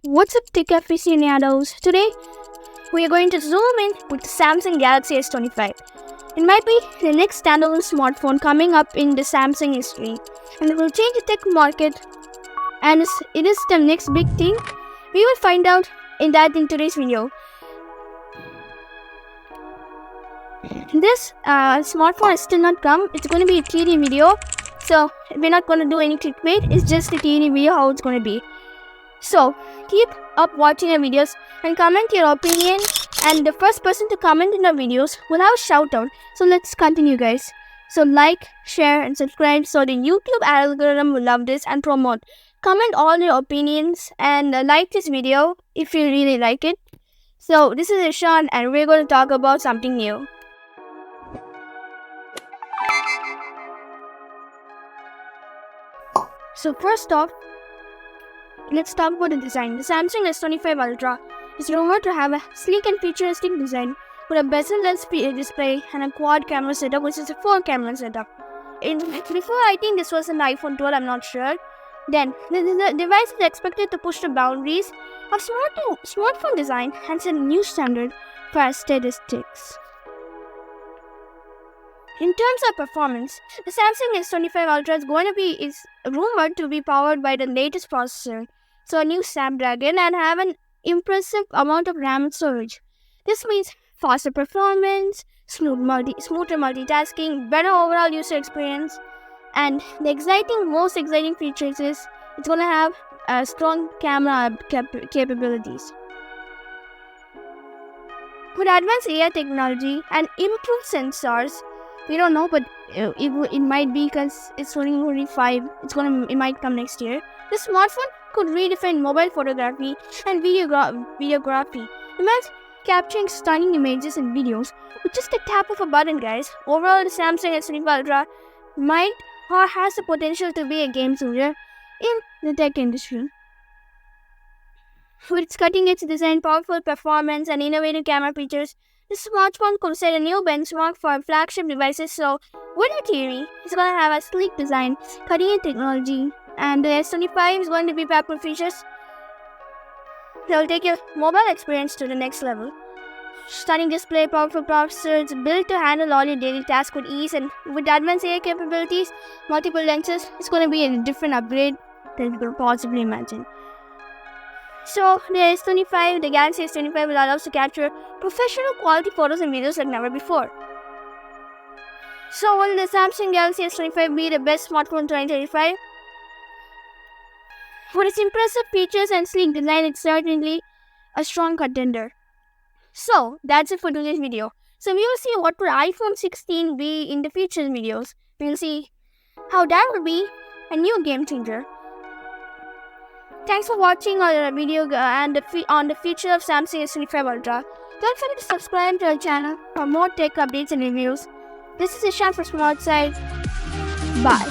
What's up, tech aficionados? Today we are going to zoom in with the Samsung Galaxy S25. It might be the next standalone smartphone coming up in the Samsung history, and it will change the tech market. And it is the next big thing. We will find out in today's video. This smartphone has still not come. It's going to be a theory video, so we're not going to do any clickbait. It's just a theory video how it's going to be. So keep up watching our videos and comment your opinion, and the first person to comment in our videos will have a shout out. So let's continue, guys. So like, share and subscribe so the YouTube algorithm will love this and promote. Comment all your opinions and like this video if you really like it. So this is Ishan and we're going to talk about something new. So first off, let's talk about the design. The Samsung S25 ULTRA is rumored to have a sleek and futuristic design with a bezel-less display and a quad camera setup, which is a 4-camera setup. Before, I think this was an iPhone 12, I'm not sure. Then, the device is expected to push the boundaries of smartphone design and set a new standard for aesthetics. In terms of performance, the Samsung S25 ULTRA is rumored to be powered by the latest processor, so a new Snapdragon, and have an impressive amount of RAM and storage. This means faster performance, smoother multitasking, better overall user experience, and the most exciting features is it's going to have strong camera capabilities. With advanced AI technology and improved sensors, we don't know, but it might be because it's only 5. It might come next year. This smartphone could redefine mobile photography and videography. Imagine capturing stunning images and videos with just a tap of a button, guys. Overall, the Samsung S25 ULTRA might or has the potential to be a game changer in the tech industry. With its cutting-edge design, powerful performance, and innovative camera features, this smartphone could set a new benchmark for flagship devices. So, with the theory, it's going to have a sleek design, cutting-edge technology, and the S25 is going to be powerful features that will take your mobile experience to the next level. Stunning display, powerful processor, it's built to handle all your daily tasks with ease, and with advanced AI capabilities, multiple lenses, it's going to be a different upgrade than you could possibly imagine. So, the Galaxy S25 will allow us to capture professional quality photos and videos like never before. So, will the Samsung Galaxy S25 be the best smartphone in 2025? For its impressive features and sleek design, it's certainly a strong contender. So, that's it for today's video. So, we will see what will iPhone 16 be in the future videos. We will see how that will be a new game changer. Thanks for watching our video on the future of Samsung S25 ULTRA. Don't forget to subscribe to our channel for more tech updates and reviews. This is Ishan from Smart Side. Bye.